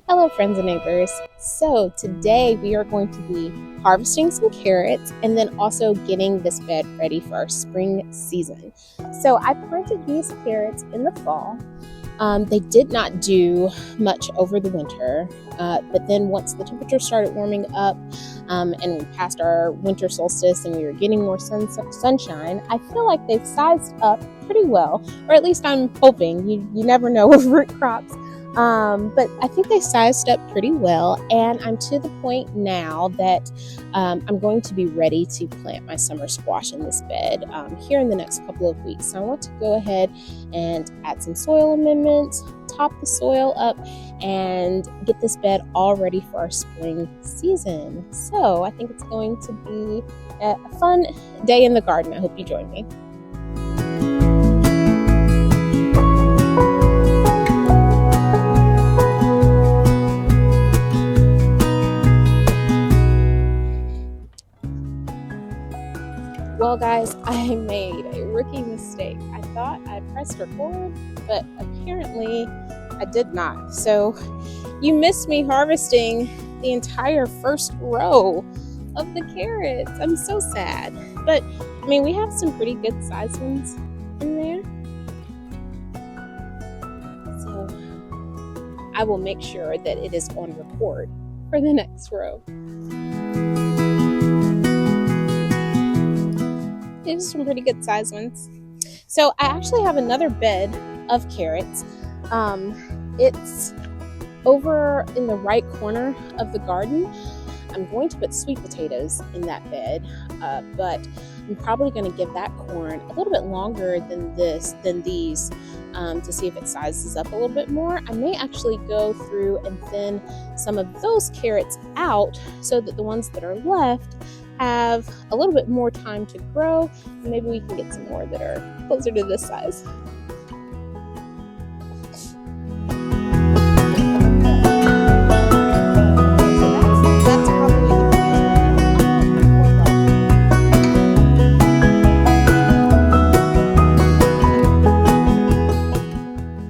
Hello friends and neighbors. So today we are going to be harvesting some carrots and then also getting this bed ready for our spring season. So I planted these carrots in the fall. They did not do much over the winter, but then once the temperature started warming up and we passed our winter solstice and we were getting more sunshine, I feel like they've sized up pretty well, or at least I'm hoping. You never know with root crops. But I think they sized up pretty well, and I'm to the point now that I'm going to be ready to plant my summer squash in this bed here in the next couple of weeks. So I want to go ahead and add some soil amendments, top the soil up, and get this bed all ready for our spring season. So I think it's going to be a fun day in the garden. I hope you join me. Well guys, I made a rookie mistake. I thought I pressed record, but apparently I did not. So you missed me harvesting the entire first row of the carrots. I'm so sad. But I mean, we have some pretty good sized ones in there. So I will make sure that it is on record for the next row. These are some pretty good sized ones. So I actually have another bed of carrots. It's over in the right corner of the garden. I'm going to put sweet potatoes in that bed, but I'm probably going to give that corn a little bit longer than these to see if it sizes up a little bit more. I may actually go through and thin some of those carrots out so that the ones that are left have a little bit more time to grow, and maybe we can get some more that are closer to this size.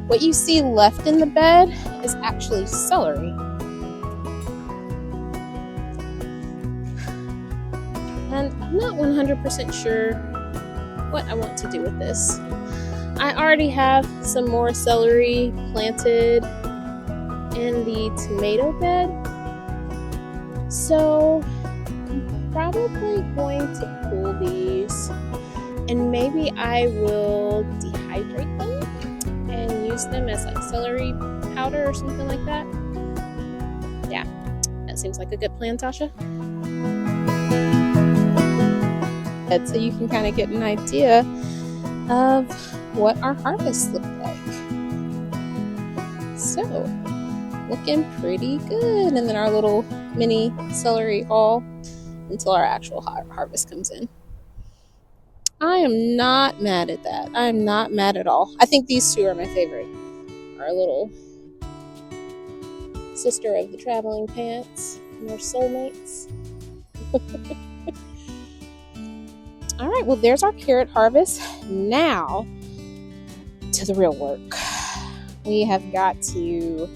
What you see left in the bed is actually celery. And I'm not 100% sure what I want to do with this. I already have some more celery planted in the tomato bed. So I'm probably going to pull these and maybe I will dehydrate them and use them as like celery powder or something like that. Yeah, that seems like a good plan, Tasha. So you can kind of get an idea of what our harvest looked like. So, looking pretty good. And then our little mini celery all until our actual harvest comes in. I am not mad at that. I am not mad at all. I think these two are my favorite. Our little sister of the traveling pants and our soulmates. All right, well, there's our carrot harvest. Now to the real work. We have got to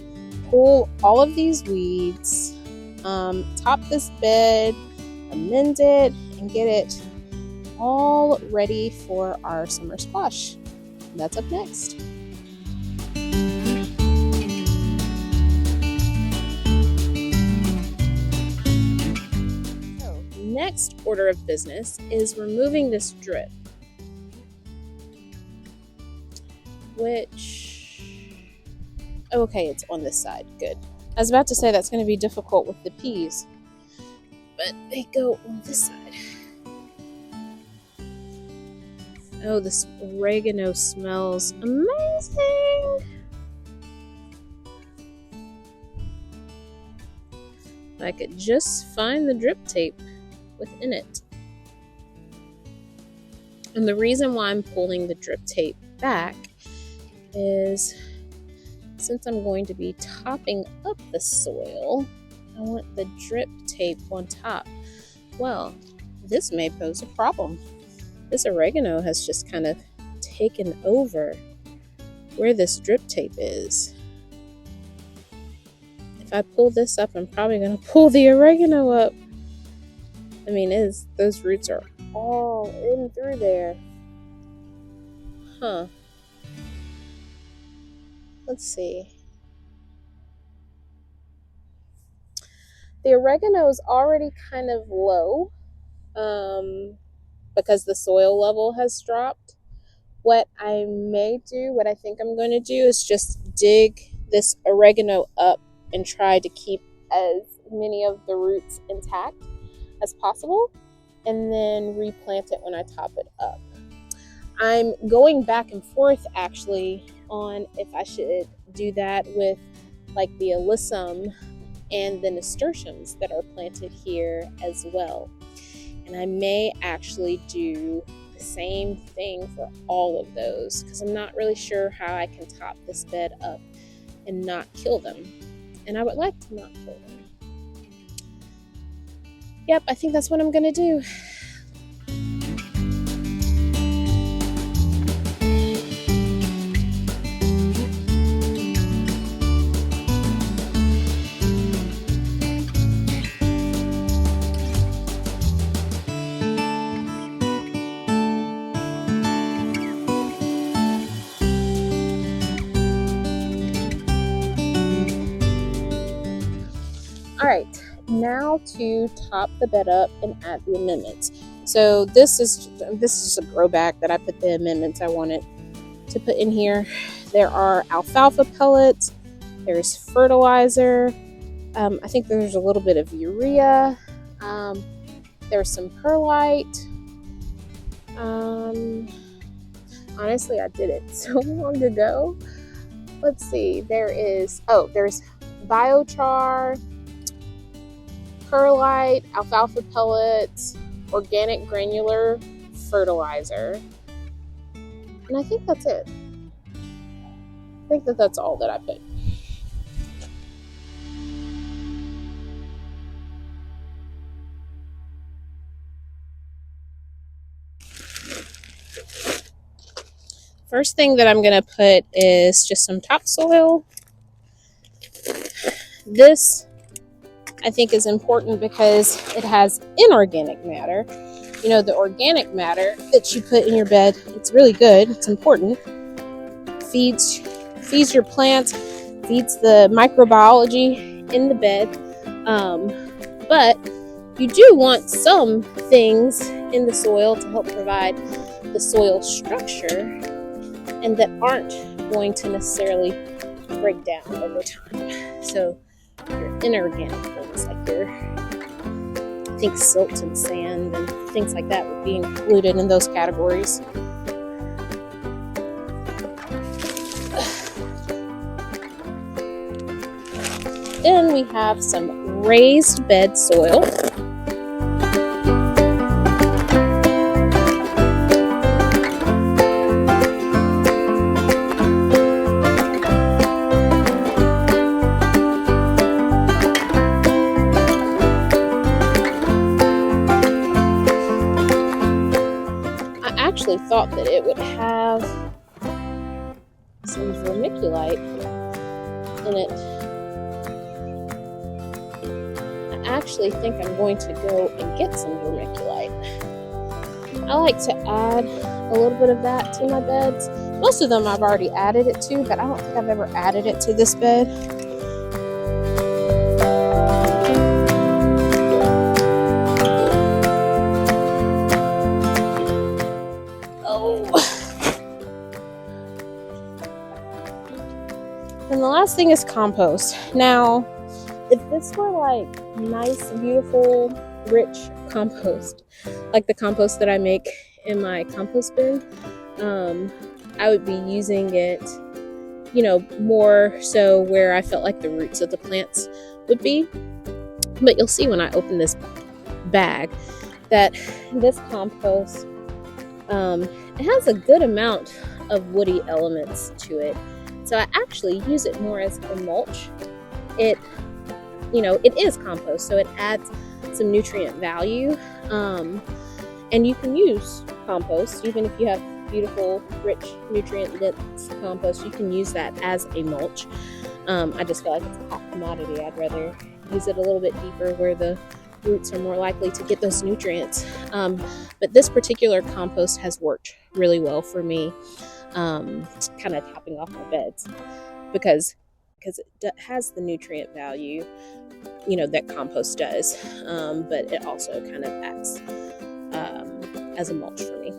pull all of these weeds, top this bed, amend it, and get it all ready for our summer squash. That's up next. Next order of business is removing this drip, okay, it's on this side. Good. I was about to say that's going to be difficult with the peas, but they go on this side. Oh, this oregano smells amazing. If I could just find the drip tape within it. And the reason why I'm pulling the drip tape back is since I'm going to be topping up the soil, I want the drip tape on top. Well, this may pose a problem. This oregano has just kind of taken over where this drip tape is. if I pull this up, I'm probably going to pull the oregano up. I mean, those roots are all in through there. Huh. Let's see. The oregano is already kind of low because the soil level has dropped. What I think I'm going to do is just dig this oregano up and try to keep as many of the roots intact as possible, and then replant it when I top it up. I'm going back and forth actually on if I should do that with like the alyssum and the nasturtiums that are planted here as well. And I may actually do the same thing for all of those because I'm not really sure how I can top this bed up and not kill them. And I would like to not kill them. Yep, I think that's what I'm going to do. All right, now to top the bed up and add the amendments. So this is just a grow bag that I put the amendments I wanted to put in here. There are alfalfa pellets, there's fertilizer, I think there's a little bit of urea, there's some perlite. Honestly, I did it so long ago. Let's see, there's biochar, perlite, alfalfa pellets, organic granular fertilizer, and I think that's it. I think that's all that I put. First thing that I'm going to put is just some topsoil. This I think is important because it has inorganic matter. You know, the organic matter that you put in your bed, it's really good, it's important. Feeds your plants, feeds the microbiology in the bed. But you do want some things in the soil to help provide the soil structure and that aren't going to necessarily break down over time. So your inorganic things like I think silt and sand and things like that would be included in those categories. Then we have some raised bed soil. Thought that it would have some vermiculite in it. I actually think I'm going to go and get some vermiculite. I like to add a little bit of that to my beds. Most of them I've already added it to, but I don't think I've ever added it to this bed. And the last thing is compost. Now, if this were like nice, beautiful, rich compost, like the compost that I make in my compost bin, I would be using it, more so where I felt like the roots of the plants would be. But you'll see when I open this bag that this compost, it has a good amount of woody elements to it. So I actually use it more as a mulch. It is compost, so it adds some nutrient value. And you can use compost, even if you have beautiful, rich, nutrient-dense compost, you can use that as a mulch. I just feel like it's commodity. I'd rather use it a little bit deeper where the roots are more likely to get those nutrients. But this particular compost has worked really well for me, kind of topping off my beds because it has the nutrient value, that compost does, but it also kind of acts as a mulch for me.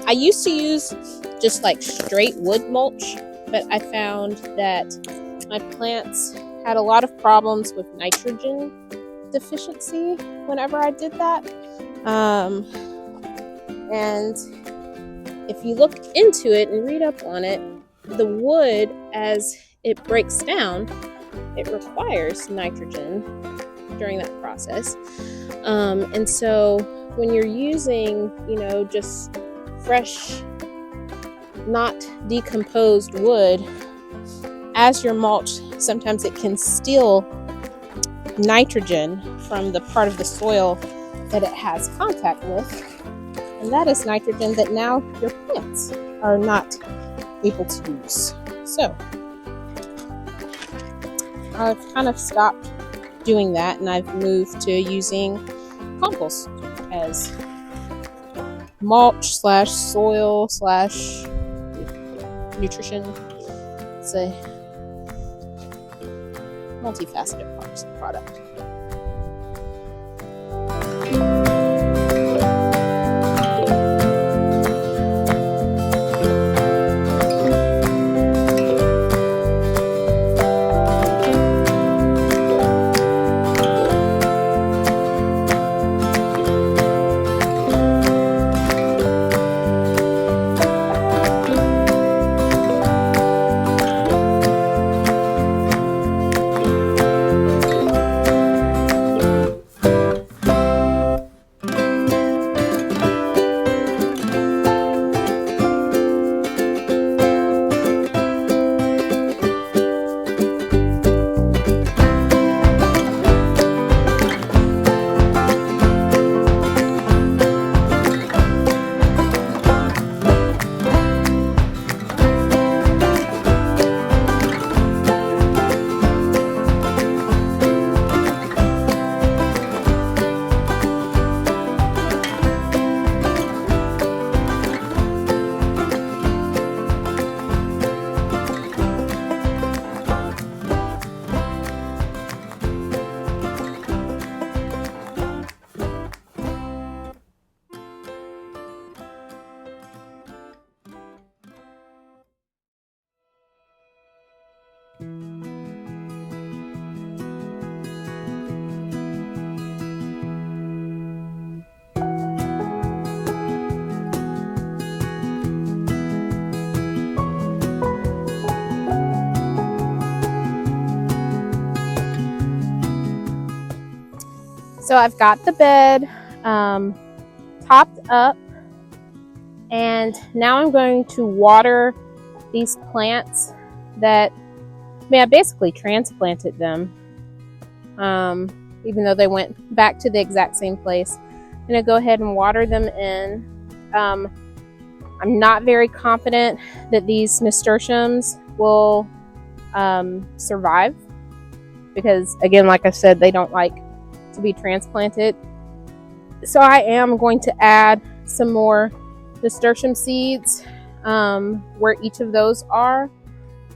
I used to use just like straight wood mulch, but I found that my plants had a lot of problems with nitrogen deficiency whenever I did that. And if you look into it and read up on it, the wood, as it breaks down, it requires nitrogen during that process. And so when you're using, just fresh, not decomposed wood as your mulch, sometimes it can steal nitrogen from the part of the soil that it has contact with. And that is nitrogen that now your plants are not able to use. So I've kind of stopped doing that, and I've moved to using compost as mulch / soil / nutrition. It's a multifaceted product. So I've got the bed topped up, and now I'm going to water these plants that, I basically transplanted them, even though they went back to the exact same place. I'm going to go ahead and water them in. I'm not very confident that these nasturtiums will survive because, again, like I said, they don't like to be transplanted. So I am going to add some more nasturtium seeds where each of those are.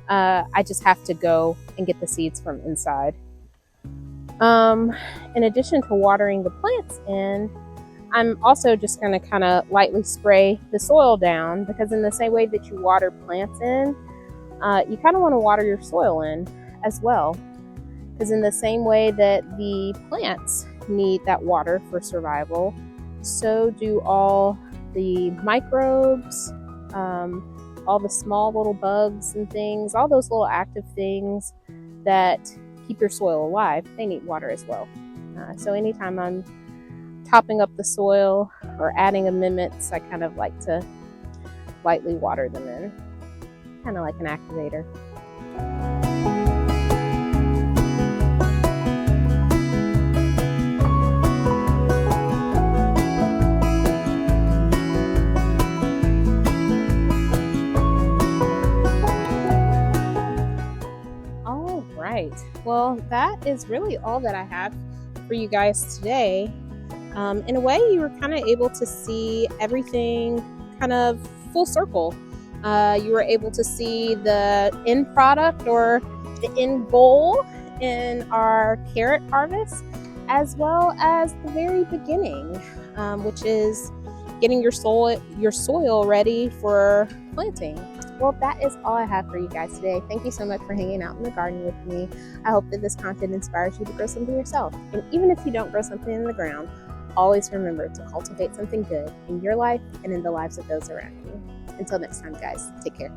I just have to go and get the seeds from inside. In addition to watering the plants in, I'm also just going to kind of lightly spray the soil down, because in the same way that you water plants in, you kind of want to water your soil in as well. Because in the same way that the plants need that water for survival, so do all the microbes, all the small little bugs and things, all those little active things that keep your soil alive, they need water as well. So anytime I'm topping up the soil or adding amendments, I kind of like to lightly water them in, kind of like an activator. Well, that is really all that I have for you guys today. In a way, you were kind of able to see everything kind of full circle. You were able to see the end product or the end goal in our carrot harvest, as well as the very beginning, which is getting your soil ready for planting. Well, that is all I have for you guys today. Thank you so much for hanging out in the garden with me. I hope that this content inspires you to grow something yourself. And even if you don't grow something in the ground, always remember to cultivate something good in your life and in the lives of those around you. Until next time, guys, take care.